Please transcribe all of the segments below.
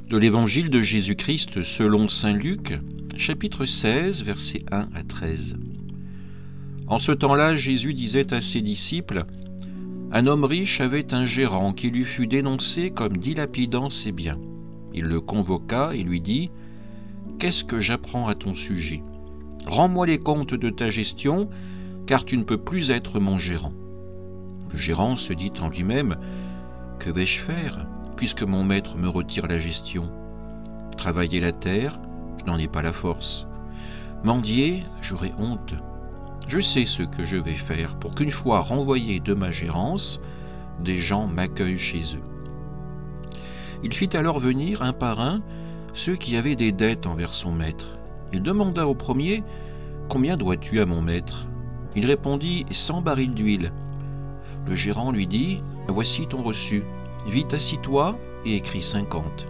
De l'Évangile de Jésus-Christ selon saint Luc, chapitre 16, versets 1 à 13. En ce temps-là, Jésus disait à ses disciples : « Un homme riche avait un gérant qui lui fut dénoncé comme dilapidant ses biens. Il le convoqua et lui dit : « Qu'est-ce que j'apprends à ton sujet ? Rends-moi les comptes de ta gestion, car tu ne peux plus être mon gérant. » Le gérant se dit en lui-même : « Que vais-je faire ? Puisque mon maître me retire la gestion. Travailler la terre, je n'en ai pas la force. Mendier, j'aurai honte. Je sais ce que je vais faire pour qu'une fois renvoyé de ma gérance, des gens m'accueillent chez eux. » Il fit alors venir un par un ceux qui avaient des dettes envers son maître. Il demanda au premier : « Combien dois-tu à mon maître ?» Il répondit : « 100 barils d'huile. » Le gérant lui dit : « Voici ton reçu. Vite, assis-toi et écris 50. »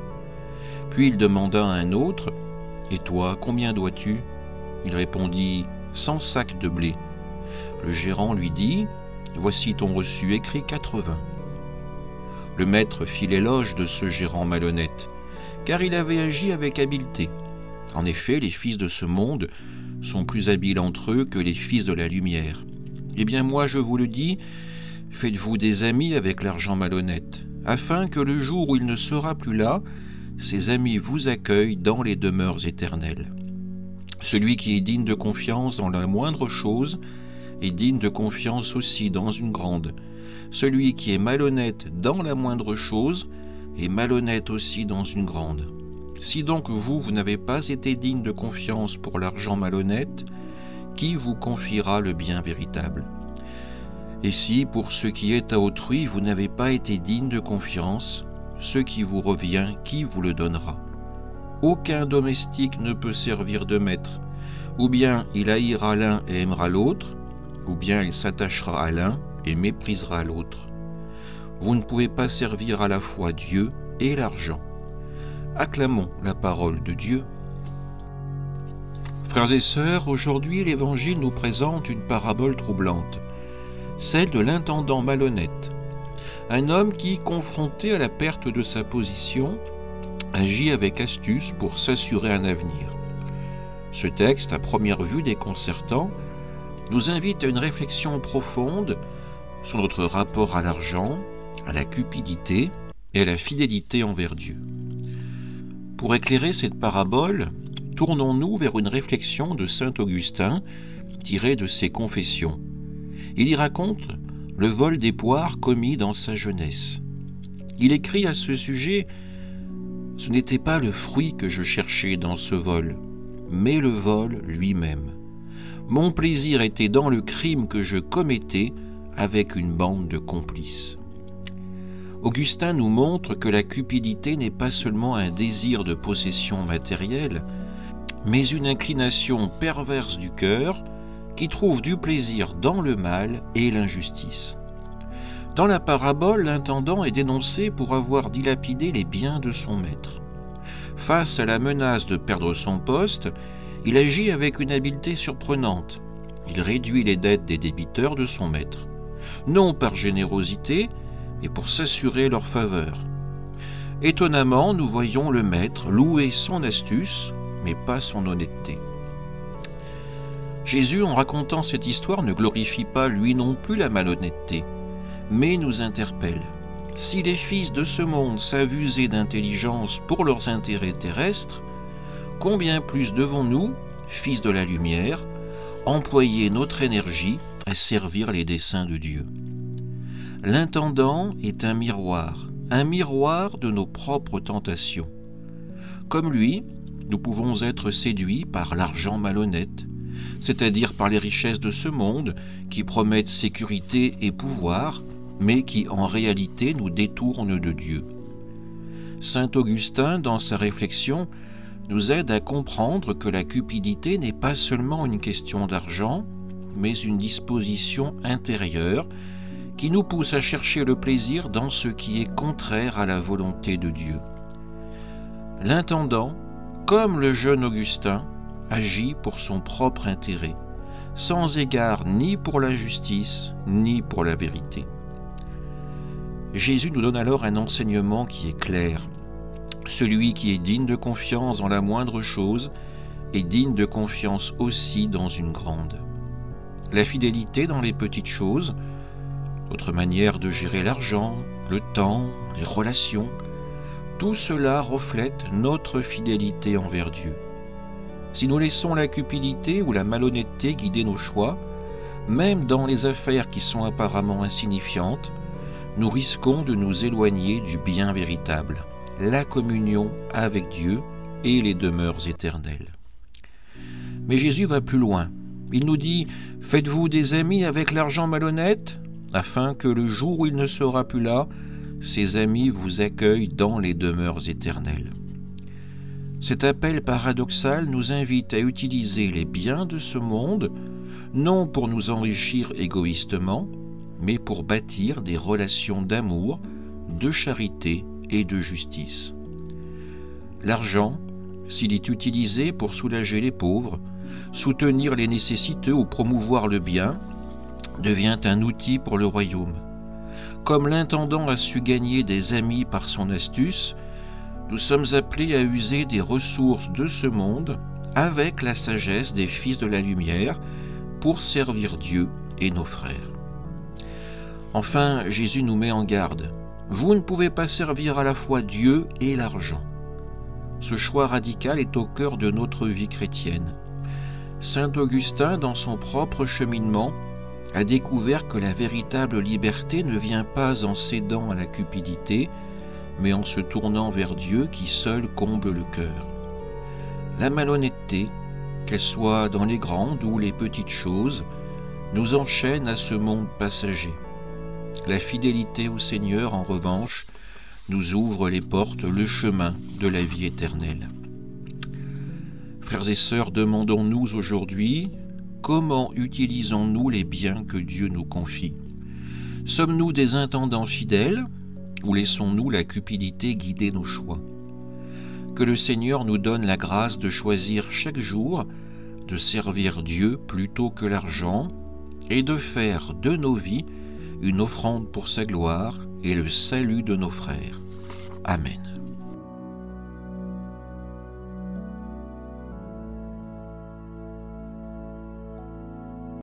Puis il demanda à un autre : « Et toi, combien dois-tu » Il répondit : « 100 sacs de blé. » Le gérant lui dit : « Voici ton reçu, écris 80. » Le maître fit l'éloge de ce gérant malhonnête, car il avait agi avec habileté. En effet, les fils de ce monde sont plus habiles entre eux que les fils de la lumière. Eh bien moi, je vous le dis, faites-vous des amis avec l'argent malhonnête, afin que le jour où il ne sera plus là, ses amis vous accueillent dans les demeures éternelles. Celui qui est digne de confiance dans la moindre chose est digne de confiance aussi dans une grande. Celui qui est malhonnête dans la moindre chose est malhonnête aussi dans une grande. Si donc vous n'avez pas été digne de confiance pour l'argent malhonnête, qui vous confiera le bien véritable ? Et si, pour ce qui est à autrui, vous n'avez pas été digne de confiance, ce qui vous revient, qui vous le donnera ? Aucun domestique ne peut servir de maître. Ou bien il haïra l'un et aimera l'autre, ou bien il s'attachera à l'un et méprisera l'autre. Vous ne pouvez pas servir à la fois Dieu et l'argent. Acclamons la parole de Dieu. Frères et sœurs, aujourd'hui l'Évangile nous présente une parabole troublante, celle de l'intendant malhonnête, un homme qui, confronté à la perte de sa position, agit avec astuce pour s'assurer un avenir. Ce texte, à première vue déconcertant, nous invite à une réflexion profonde sur notre rapport à l'argent, à la cupidité et à la fidélité envers Dieu. Pour éclairer cette parabole, tournons-nous vers une réflexion de saint Augustin tirée de ses Confessions. Il y raconte le vol des poires commis dans sa jeunesse. Il écrit à ce sujet : « Ce n'était pas le fruit que je cherchais dans ce vol, mais le vol lui-même. Mon plaisir était dans le crime que je commettais avec une bande de complices. » Augustin nous montre que la cupidité n'est pas seulement un désir de possession matérielle, mais une inclination perverse du cœur qui trouve du plaisir dans le mal et l'injustice. Dans la parabole, l'intendant est dénoncé pour avoir dilapidé les biens de son maître. Face à la menace de perdre son poste, il agit avec une habileté surprenante. Il réduit les dettes des débiteurs de son maître, non par générosité, mais pour s'assurer leur faveur. Étonnamment, nous voyons le maître louer son astuce, mais pas son honnêteté. Jésus, en racontant cette histoire, ne glorifie pas lui non plus la malhonnêteté, mais nous interpelle. Si les fils de ce monde savent user d'intelligence pour leurs intérêts terrestres, combien plus devons-nous, fils de la lumière, employer notre énergie à servir les desseins de Dieu ? L'intendant est un miroir de nos propres tentations. Comme lui, nous pouvons être séduits par l'argent malhonnête, c'est-à-dire par les richesses de ce monde qui promettent sécurité et pouvoir, mais qui en réalité nous détournent de Dieu. Saint Augustin, dans sa réflexion, nous aide à comprendre que la cupidité n'est pas seulement une question d'argent, mais une disposition intérieure qui nous pousse à chercher le plaisir dans ce qui est contraire à la volonté de Dieu. L'intendant, comme le jeune Augustin, agit pour son propre intérêt, sans égard ni pour la justice, ni pour la vérité. Jésus nous donne alors un enseignement qui est clair. Celui qui est digne de confiance dans la moindre chose est digne de confiance aussi dans une grande. La fidélité dans les petites choses, notre manière de gérer l'argent, le temps, les relations, tout cela reflète notre fidélité envers Dieu. Si nous laissons la cupidité ou la malhonnêteté guider nos choix, même dans les affaires qui sont apparemment insignifiantes, nous risquons de nous éloigner du bien véritable, la communion avec Dieu et les demeures éternelles. Mais Jésus va plus loin. Il nous dit « Faites-vous des amis avec l'argent malhonnête, afin que le jour où il ne sera plus là, ces amis vous accueillent dans les demeures éternelles. » Cet appel paradoxal nous invite à utiliser les biens de ce monde, non pour nous enrichir égoïstement, mais pour bâtir des relations d'amour, de charité et de justice. L'argent, s'il est utilisé pour soulager les pauvres, soutenir les nécessiteux ou promouvoir le bien, devient un outil pour le royaume. Comme l'intendant a su gagner des amis par son astuce, nous sommes appelés à user des ressources de ce monde avec la sagesse des fils de la lumière pour servir Dieu et nos frères. Enfin, Jésus nous met en garde. Vous ne pouvez pas servir à la fois Dieu et l'argent. Ce choix radical est au cœur de notre vie chrétienne. Saint Augustin, dans son propre cheminement, a découvert que la véritable liberté ne vient pas en cédant à la cupidité, mais en se tournant vers Dieu qui seul comble le cœur. La malhonnêteté, qu'elle soit dans les grandes ou les petites choses, nous enchaîne à ce monde passager. La fidélité au Seigneur, en revanche, nous ouvre les portes, le chemin de la vie éternelle. Frères et sœurs, demandons-nous aujourd'hui, comment utilisons-nous les biens que Dieu nous confie? Sommes-nous des intendants fidèles ou laissons-nous la cupidité guider nos choix? Que le Seigneur nous donne la grâce de choisir chaque jour de servir Dieu plutôt que l'argent et de faire de nos vies une offrande pour sa gloire et le salut de nos frères. Amen.